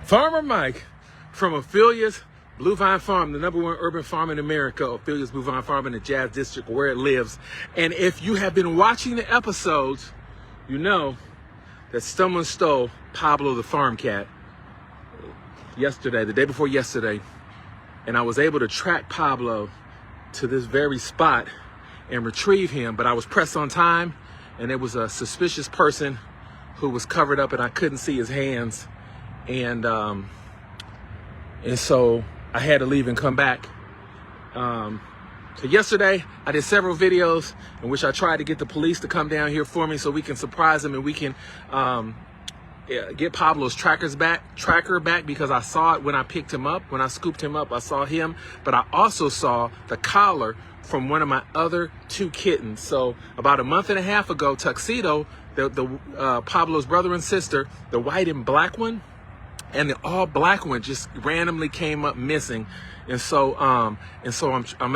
Farmer Mike from Ophelia's Blue Vine Farm, the #1 urban farm in America, Ophelia's Blue Vine Farm in the Jazz District where it lives. And if you have been watching the episodes, you know that someone stole Pablo the farm cat yesterday, the day before yesterday. And I was able to track Pablo to this very spot and retrieve him, but I was pressed on time and there was a suspicious person who was covered up and I couldn't see his hands. And so I had to leave and come back. So yesterday I did several videos in which I tried to get the police to come down here for me so we can surprise them and we can get Pablo's tracker back, because I saw it when I picked him up. When I scooped him up, I saw him, but I also saw the collar from one of my other 2 kittens. So about a month and a half ago, Tuxedo, Pablo's brother and sister, the white and black one, and the all black one just randomly came up missing. And so I'm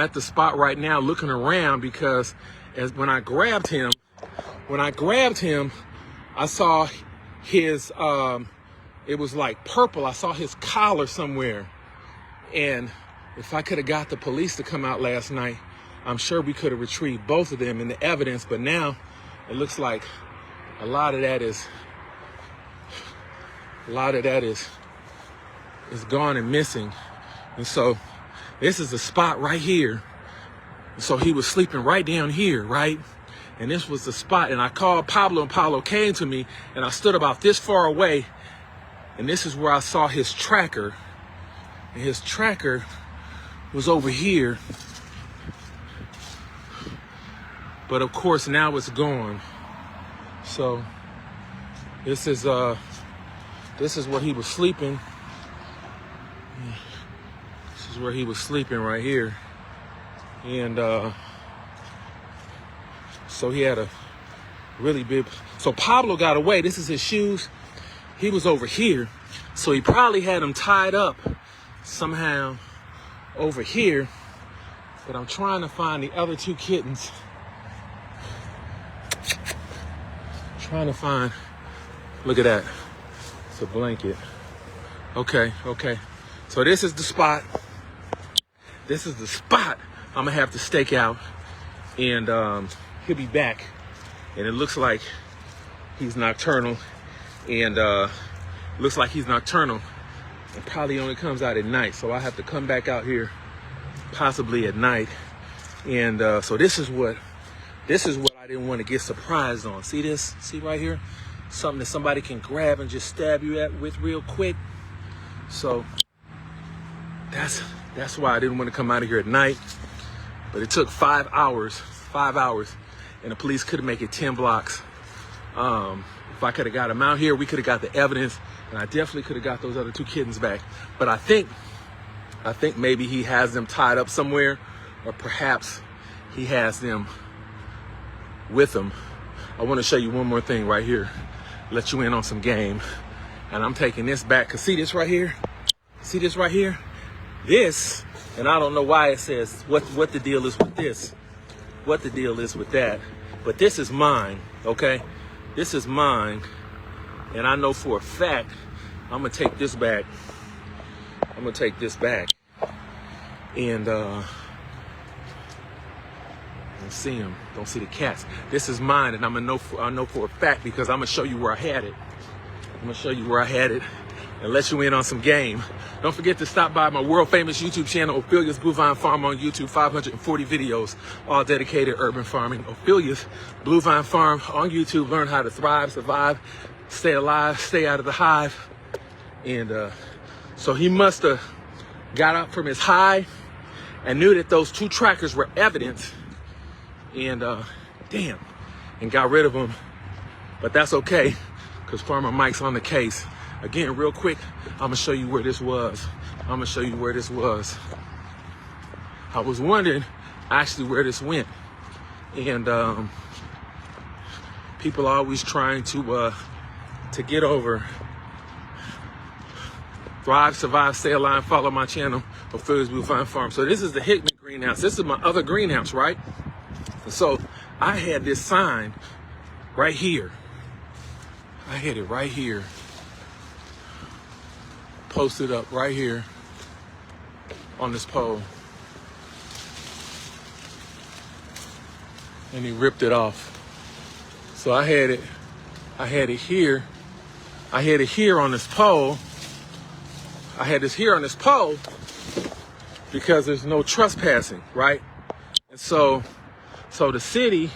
at the spot right now looking around, because when I grabbed him, I saw his, it was like purple. I saw his collar somewhere. And if I could have got the police to come out last night, I'm sure we could have retrieved both of them and the evidence. But now it looks like a lot of that is gone and missing. And so this is the spot right here. So he was sleeping right down here, right? And this was the spot. And I called Pablo and Pablo came to me, and I stood about this far away. And this is where I saw his tracker. And his tracker was over here. But of course now it's gone. So this is where he was sleeping. This is where he was sleeping right here. And so he had a really big, so Pablo got away. This is his shoes. He was over here. So he probably had them tied up somehow over here. But I'm trying to find the other 2 kittens. Trying to find, look at that. It's a blanket. Okay. So this is the spot. This is the spot I'm gonna have to stake out, and he'll be back. And it looks like he's nocturnal, and It probably only comes out at night, so I have to come back out here possibly at night. And so this is what I didn't want to get surprised on. See this? See right here? Something that somebody can grab and just stab you with real quick. So that's why I didn't want to come out of here at night. But it took 5 hours, and the police couldn't make it 10 blocks. If I could have got him out here, we could have got the evidence, and I definitely could have got those other 2 kittens back. But I think maybe he has them tied up somewhere, or perhaps he has them with him. I want to show you one more thing right here, let you in on some game. And I'm taking this back, because see this right here? See this right here? This, and I don't know why it says what the deal is with this, what the deal is with that, but this is mine, okay? This is mine, and I know for a fact I'm gonna take this back. I'm gonna take this back, and don't see him, don't see the cats. This is mine, and I know for a fact, because I'm gonna show you where I had it. I'm gonna show you where I had it and let you in on some game. Don't forget to stop by my world famous YouTube channel, Ophelia's Blue Vine Farm on YouTube. 540 videos, all dedicated urban farming. Ophelia's Blue Vine Farm on YouTube. Learn how to thrive, survive, stay alive, stay out of the hive. And so he must have got up from his high and knew that those 2 trackers were evidence, and and got rid of them. But that's okay, because Farmer Mike's on the case. Again, real quick, I'm gonna show you where this was. I was wondering actually where this went. And people are always trying to get over. Thrive, survive, stay alive, follow my channel, Ophelia's Blue Vine Farm. So this is the Hickman greenhouse. This is my other greenhouse, right? So I had this sign right here. I had it right here. posted up right here on this pole. And he ripped it off. So I had it here. I had it here on this pole. I had this here on this pole because there's no trespassing, right? And so the city,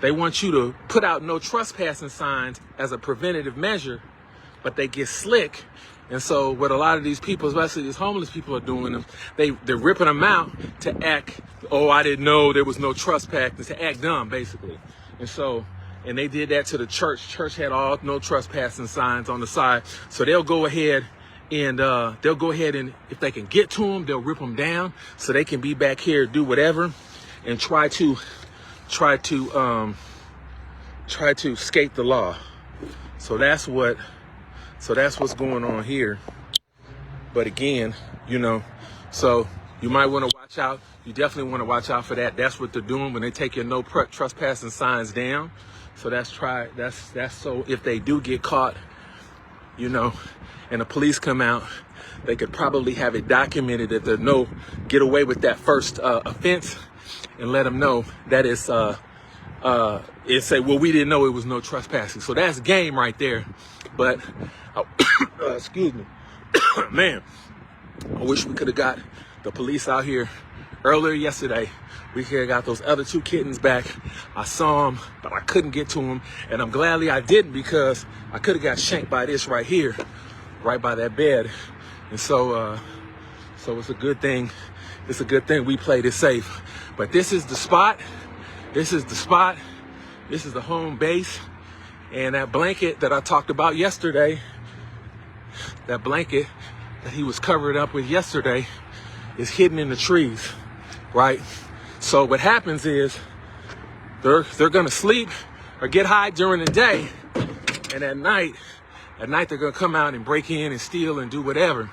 they want you to put out no trespassing signs as a preventative measure, but they get slick. And so what a lot of these people, especially these homeless people, are doing them, they're ripping them out to act, oh, I didn't know there was no trespassing, to act dumb, basically. And they did that to the church. Church had all no trespassing signs on the side. So they'll go ahead and if they can get to them, they'll rip them down so they can be back here, do whatever, and try to escape the law. So that's what's going on here. But again, so you might want to watch out. You definitely want to watch out for that. That's what they're doing when they take your no trespassing signs down. So that's so if they do get caught, and the police come out, they could probably have it documented that they're get away with that first offense, and let them know that it's it say, well, we didn't know it was no trespassing. So that's game right there. But excuse me, man, I wish we could have got the police out here earlier yesterday. We could have got those other 2 kittens back. I saw them, but I couldn't get to them, and I'm gladly I didn't, because I could have got shanked by this right here, right by that bed. And so it's a good thing. It's a good thing we played it safe. But this is the spot. This is the spot. This is the home base. And that blanket that I talked about yesterday, that blanket that he was covered up with yesterday, is hidden in the trees, right? So what happens is they're gonna sleep or get high during the day, and at night they're gonna come out and break in and steal and do whatever,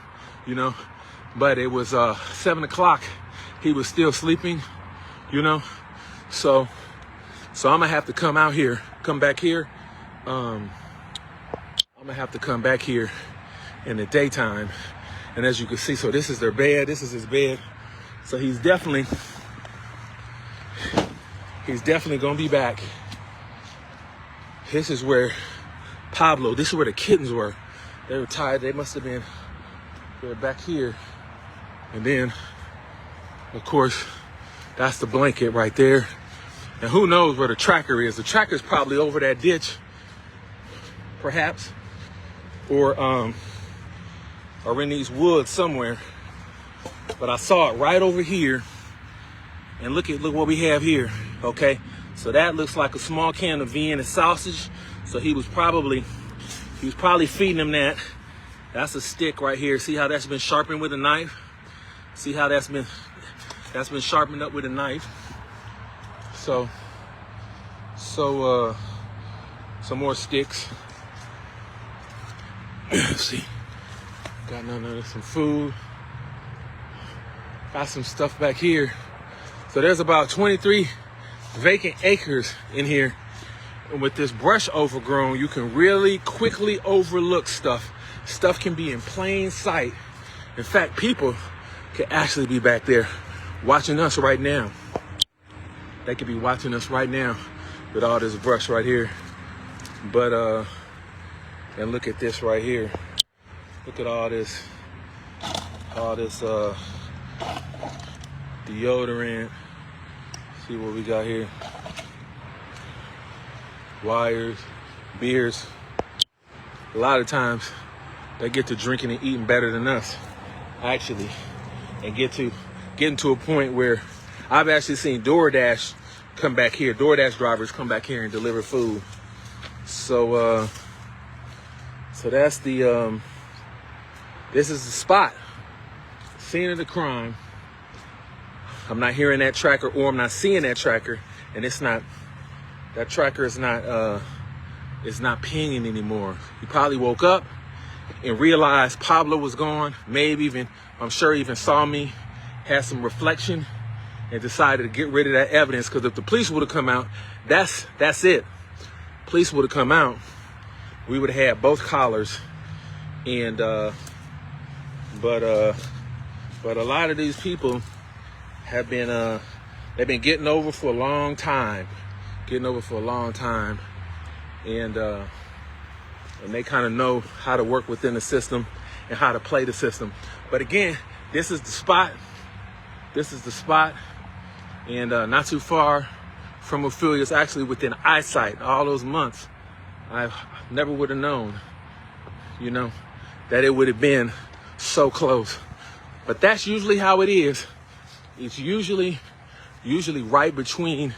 But it was 7 o'clock. He was still sleeping, So I'm gonna have to come back here. I'm gonna have to come back here in the daytime. And as you can see, so this is their bed. This is his bed. So he's definitely gonna be back. This is where Pablo, this is where the kittens were. They were tired. They must have been, they're back here. And then, of course, that's the blanket right there. And who knows where the tracker is. The tracker's probably over that ditch, perhaps, or in these woods somewhere. But I saw it right over here. And look what we have here, okay? So that looks like a small can of Vienna sausage. So he was probably feeding him that. That's a stick right here. See how that's been sharpened with a knife? See how that's been sharpened up with a knife. So some more sticks. Let's see. Got some food. Got some stuff back here. So there's about 23 vacant acres in here. And with this brush overgrown, you can really quickly overlook stuff. Stuff can be in plain sight. In fact, people could actually be back there watching us right now. They could be watching us right now with all this brush right here. But, and look at this right here. Look at all this deodorant. See what we got here. Wires, beers. A lot of times they get to drinking and eating better than us, actually, and getting to a point where I've actually seen DoorDash come back here. DoorDash drivers come back here and deliver food. So that's the this is the spot, scene of the crime. I'm not hearing that tracker, or I'm not seeing that tracker, and that tracker is not pinging anymore. He probably woke up and realized Pablo was gone. Maybe even, I'm sure even saw me, had some reflection, and decided to get rid of that evidence. Because if the police would have come out, that's it. Police would have come out, we would have had both collars, and But a lot of these people have been they've been getting over for a long time, and they kind of know how to work within the system and how to play the system. But again, this is the spot, and not too far from Ophelia. It's actually within eyesight. All those months, I never would have known, that it would have been so close. But that's usually how it is. It's usually right between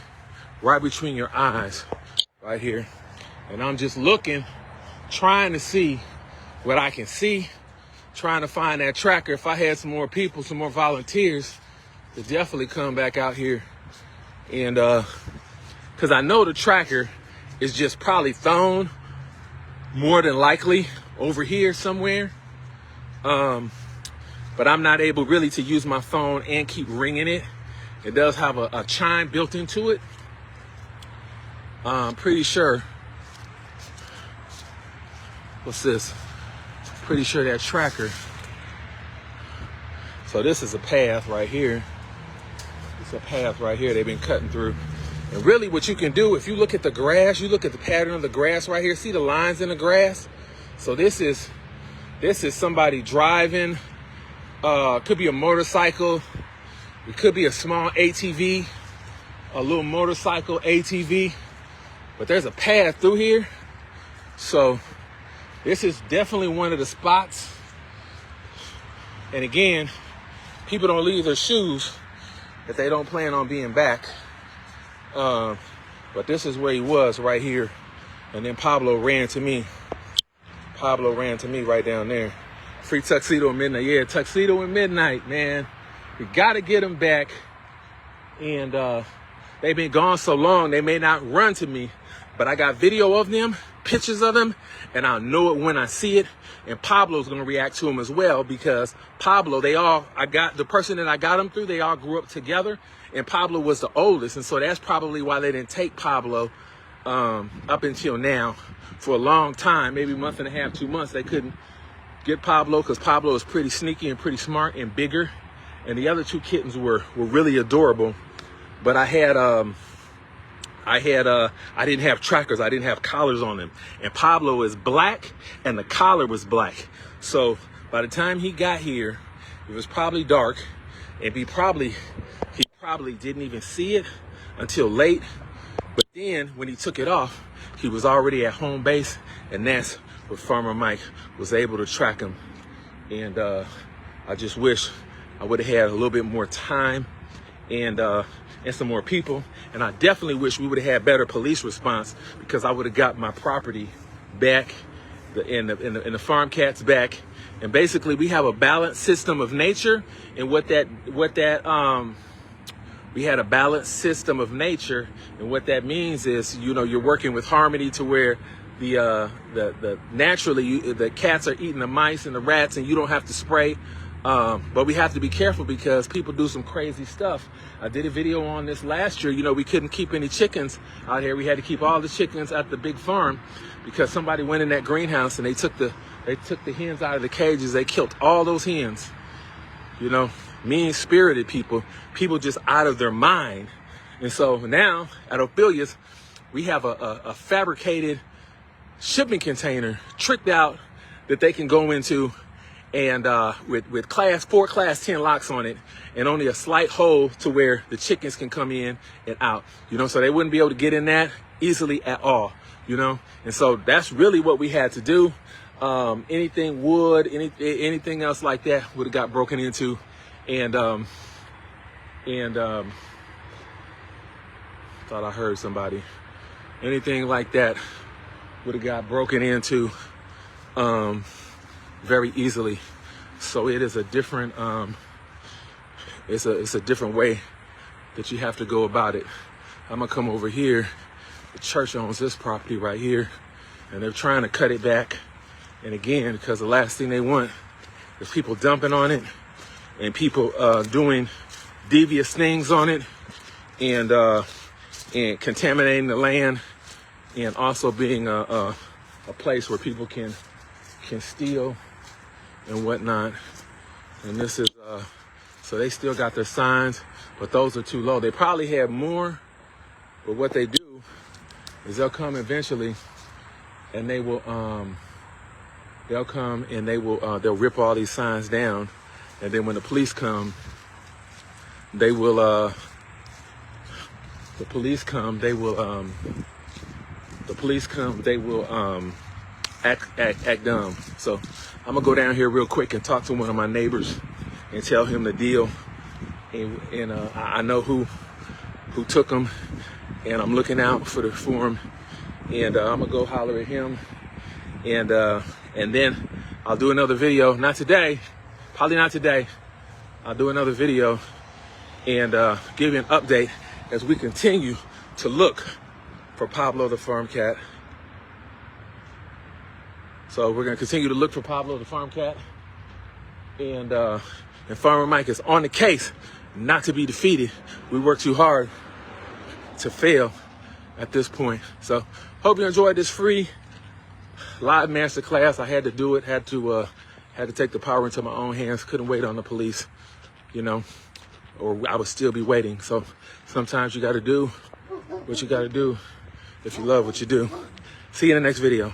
your eyes, right here. And I'm just looking, trying to see what I can see, trying to find that tracker. If I had some more people, some more volunteers, to definitely come back out here. And because I know the tracker is just probably thrown, more than likely, over here somewhere. But I'm not able really to use my phone and keep ringing it. It does have a chime built into it. I'm pretty sure. What's this? Pretty sure that tracker. So this is a path right here. It's a path right here they've been cutting through. And really what you can do, if you look at the grass, you look at the pattern of the grass right here, see the lines in the grass? So this is somebody driving. Could be a motorcycle. It could be a small ATV, a little motorcycle ATV. But there's a path through here. So this is definitely one of the spots. And again, people don't leave their shoes if they don't plan on being back. But this is where he was, right here. And then Pablo ran to me. Right down there. Free Tuxedo in Midnight. Yeah, Tuxedo in Midnight, man. We got to get them back. And they've been gone so long, they may not run to me. But I got video of them, pictures of them, and I'll know it when I see it. And Pablo's going to react to them as well, because Pablo, the person that I got them through, they all grew up together. And Pablo was the oldest. And so that's probably why they didn't take Pablo up until now. For a long time, maybe a month and a half, 2 months, they couldn't get Pablo because Pablo is pretty sneaky and pretty smart and bigger. And the other two kittens were really adorable. But I didn't have trackers. I didn't have collars on them. And Pablo is black and the collar was black. So by the time he got here, it was probably dark, and he probably didn't even see it until late. But then when he took it off, he was already at home base, and that's where Farmer Mike was able to track him. And I just wish I would have had a little bit more time and some more people. And I definitely wish we would have had better police response, because I would have got my property back, and the farm cats back. And basically we have a balanced system of nature, and we had a balanced system of nature, and what that means is, you're working with harmony to where naturally the cats are eating the mice and the rats, and you don't have to spray. But we have to be careful because people do some crazy stuff. I did a video on this last year. We couldn't keep any chickens out here. We had to keep all the chickens at the big farm because somebody went in that greenhouse and they took the hens out of the cages. They killed all those hens. Mean-spirited people just out of their mind. And so now at Ophelia's, we have a fabricated shipping container tricked out that they can go into, and with four class 10 locks on it, and only a slight hole to where the chickens can come in and out, so they wouldn't be able to get in that easily at all, and so that's really what we had to do. Anything wood, anything else like that would have got broken into, and thought I heard somebody. Anything like that would have got broken into very easily. So it is a different it's a different way that you have to go about it. I'm gonna come over here. The church owns this property right here, and they're trying to cut it back. And again, because the last thing they want is people dumping on it, and people doing devious things on it, and contaminating the land, and also being a place where people can steal and whatnot. And this is, so they still got their signs, but those are too low. They probably have more, but what they do is they'll come eventually and they will, they'll come and they'll rip all these signs down. And then when the police come, they will, act dumb. So I'm gonna go down here real quick and talk to one of my neighbors and tell him the deal. And I know who took them, and I'm looking out for him. And I'm gonna go holler at him, and then I'll do another video. Not today, probably not today. I'll do another video and give you an update as we continue to look for Pablo the farm cat. So we're gonna continue to look for Pablo the farm cat, and Farmer Mike is on the case, not to be defeated. We work too hard to fail at this point. So hope you enjoyed this free live masterclass. I had to do it. Had to take the power into my own hands. Couldn't wait on the police, you know, or I would still be waiting. So sometimes you got to do what you got to do if you love what you do. See you in the next video.